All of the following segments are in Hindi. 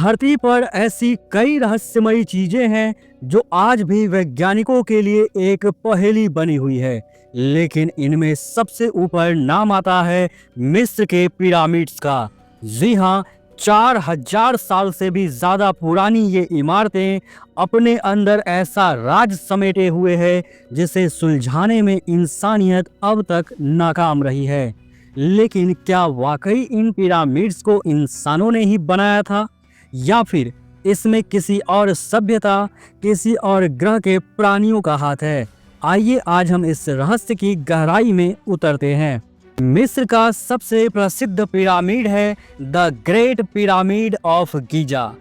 धरती पर ऐसी कई रहस्यमयी चीजें हैं जो आज भी वैज्ञानिकों के लिए एक पहेली बनी हुई है, लेकिन इनमें सबसे ऊपर नाम आता है मिस्र के पिरामिड्स का। जी हाँ, 4000 साल से भी ज्यादा पुरानी ये इमारतें अपने अंदर ऐसा राज समेटे हुए है जिसे सुलझाने में इंसानियत अब तक नाकाम रही है। लेकिन क्या वाकई इन पिरामिड्स को इंसानों ने ही बनाया था, या फिर इसमें किसी और सभ्यता, किसी और ग्रह के प्राणियों का हाथ है? आइए आज हम इस रहस्य की गहराई में उतरते हैं। मिस्र का सबसे प्रसिद्ध पिरामिड है the great pyramid of Giza.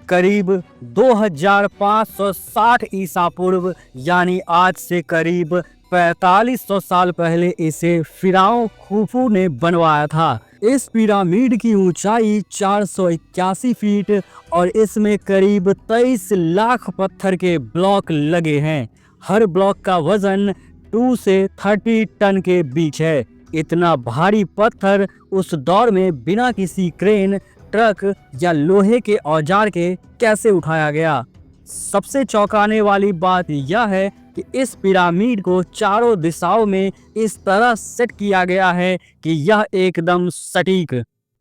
करीब 2560 ईसा पूर्व यानी आज से करीब 4500 साल पहले इसे फिराओ खुफू ने बनवाया था। इस पिरामिड की ऊंचाई 481 फीट और इसमें करीब 23 लाख पत्थर के ब्लॉक लगे हैं। हर ब्लॉक का वजन 2 से 30 टन के बीच है। इतना भारी पत्थर उस दौर में बिना किसी क्रेन, ट्रक या लोहे के औजार के कैसे उठाया गया? सबसे चौंकाने वाली बात यह है कि इस पिरामिड को चारों दिशाओं में इस तरह सेट किया गया है कि यह एकदम सटीक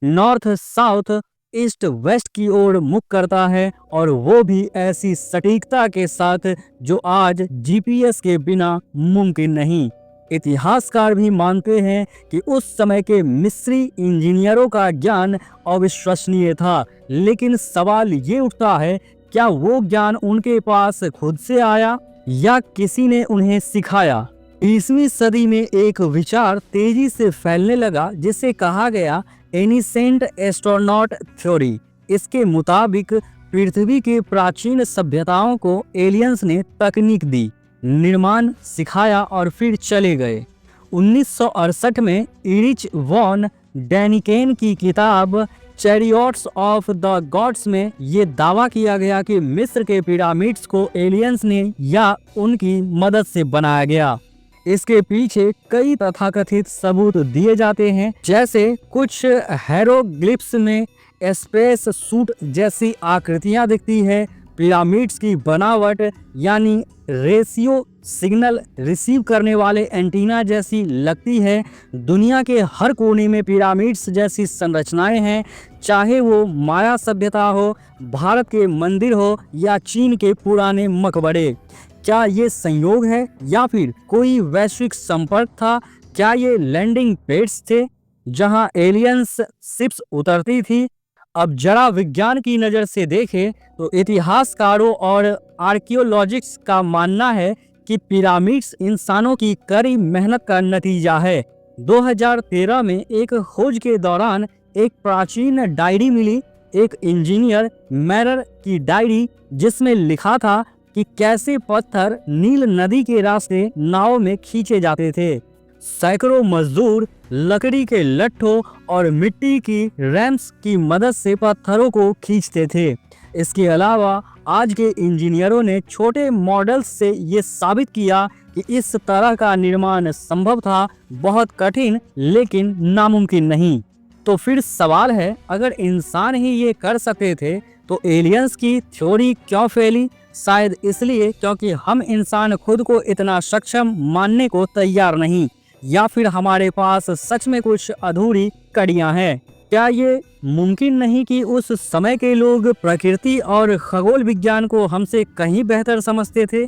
नॉर्थ साउथ ईस्ट वेस्ट की ओर मुख करता है, और वो भी ऐसी सटीकता के साथ जो आज जीपीएस के बिना मुमकिन नहीं। इतिहासकार भी मानते हैं कि उस समय के मिस्री इंजीनियरों का ज्ञान अविश्वसनीय था, लेकिन सवाल ये उठता है, क्या वो ज्ञान उनके पास खुद से आया या किसी ने उन्हें सिखाया? 20वीं सदी में एक विचार तेजी से फैलने लगा जिसे कहा गया एनिसेंट एस्ट्रोनॉट थ्योरी। इसके मुताबिक पृथ्वी के प्राचीन सभ्यताओं को एलियंस ने तकनीक दी, निर्माण सिखाया और फिर चले गए। 1968 में इरिच वॉन डैनिकेन की किताब चैरियट्स ऑफ द गॉड्स में ये दावा किया गया कि मिस्र के पिरामिड्स को एलियंस ने या उनकी मदद से बनाया गया। इसके पीछे कई तथाकथित सबूत दिए जाते हैं, जैसे कुछ हेरोग्लिप्स में स्पेस सूट जैसी आकृतियां दिखती है। पिरामिड्स की बनावट यानी रेशियो सिग्नल रिसीव करने वाले एंटीना जैसी लगती है। दुनिया के हर कोने में पिरामिड्स जैसी संरचनाएं हैं, चाहे वो माया सभ्यता हो, भारत के मंदिर हो या चीन के पुराने मकबरे। क्या ये संयोग है या फिर कोई वैश्विक संपर्क था? क्या ये लैंडिंग पैड्स थे जहां एलियंस शिप्स उतरती थी? अब जरा विज्ञान की नज़र से देखें तो इतिहासकारों और आर्कियोलॉजिस्ट्स का मानना है कि पिरामिड्स इंसानों की कड़ी मेहनत का नतीजा है। 2013 में एक खोज के दौरान एक प्राचीन डायरी मिली, एक इंजीनियर मैरर की डायरी, जिसमें लिखा था कि कैसे पत्थर नील नदी के रास्ते नाव में खींचे जाते थे। सैकड़ों मजदूर लकड़ी के लट्ठों और मिट्टी की रैम्स की मदद से पत्थरों को खींचते थे। इसके अलावा आज के इंजीनियरों ने छोटे मॉडल्स से ये साबित किया कि इस तरह का निर्माण संभव था, बहुत कठिन लेकिन नामुमकिन नहीं। तो फिर सवाल है, अगर इंसान ही ये कर सकते थे तो एलियंस की थ्योरी क्यों फैली? शायद इसलिए क्योंकि हम इंसान खुद को इतना सक्षम मानने को तैयार नहीं, या फिर हमारे पास सच में कुछ अधूरी कड़ियां हैं। क्या ये मुमकिन नहीं कि उस समय के लोग प्रकृति और खगोल विज्ञान को हमसे कहीं बेहतर समझते थे?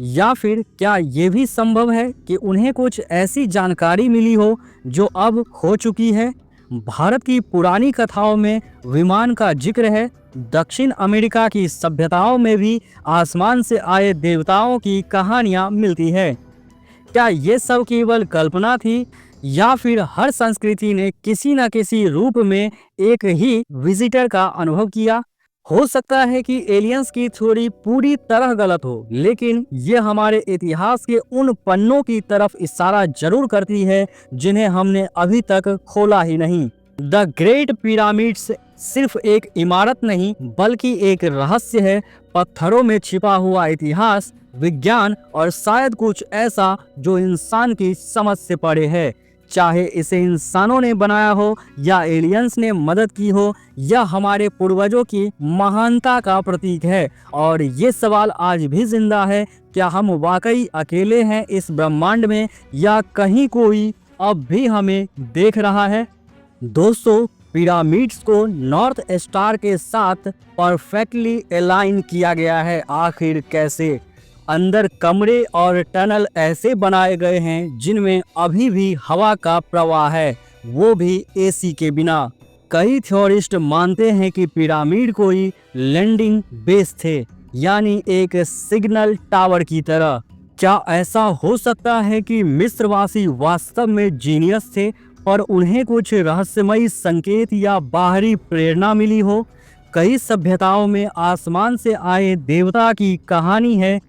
या फिर क्या ये भी संभव है कि उन्हें कुछ ऐसी जानकारी मिली हो जो अब खो चुकी है? भारत की पुरानी कथाओं में विमान का जिक्र है। दक्षिण अमेरिका की सभ्यताओं में भी आसमान से आए देवताओं की कहानियां मिलती है। क्या ये सब केवल कल्पना थी, या फिर हर संस्कृति ने किसी न किसी रूप में एक ही विजिटर का अनुभव किया? हो सकता है कि एलियंस की थ्योरी पूरी तरह गलत हो, लेकिन ये हमारे इतिहास के उन पन्नों की तरफ इशारा जरूर करती है जिन्हें हमने अभी तक खोला ही नहीं। द ग्रेट पिरामिड्स सिर्फ एक इमारत नहीं बल्कि एक रहस्य है, पत्थरों में छिपा हुआ इतिहास, विज्ञान और शायद कुछ ऐसा जो इंसान की समझ से परे है। चाहे इसे इंसानों ने बनाया हो या एलियंस ने मदद की हो, यह हमारे पूर्वजों की महानता का प्रतीक है। और ये सवाल आज भी जिंदा है, क्या हम वाकई अकेले हैं इस ब्रह्मांड में या कहीं कोई अब भी हमें देख रहा है। दोस्तों, पिरामिड्स को नॉर्थ स्टार के साथ परफेक्टली अलाइन किया गया है। आखिर कैसे? अंदर कमरे और टनल ऐसे बनाए गए हैं जिनमें अभी भी हवा का प्रवाह है, वो भी एसी के बिना। कई थ्योरिस्ट मानते हैं कि पिरामिड कोई लैंडिंग बेस थे, यानी एक सिग्नल टावर की तरह। क्या ऐसा हो सकता है कि मिस्रवासी वास्तव में जीनियस थे और उन्हें कुछ रहस्यमयी संकेत या बाहरी प्रेरणा मिली हो? कई सभ्यताओं में आसमान से आए देवता की कहानी है।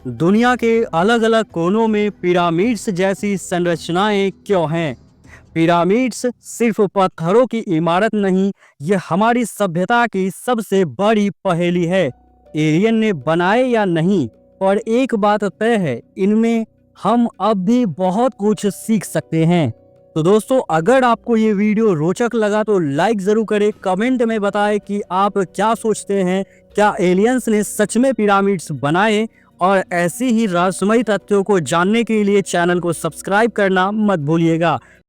दुनिया के अलग अलग कोनों में पिरामिड्स जैसी संरचनाएं क्यों हैं? पिरामिड्स सिर्फ पत्थरों की इमारत नहीं, ये हमारी सभ्यता की सबसे बड़ी पहेली है। एलियन ने बनाए या नहीं, और एक बात तय है, इनमें हम अब भी बहुत कुछ सीख सकते हैं। तो दोस्तों, अगर आपको ये वीडियो रोचक लगा तो लाइक जरूर करें, कमेंट में बताएं कि आप क्या सोचते हैं, क्या एलियंस ने सच में पिरामिड्स बनाए? और ऐसी ही रहस्यमयी तथ्यों को जानने के लिए चैनल को सब्सक्राइब करना मत भूलिएगा।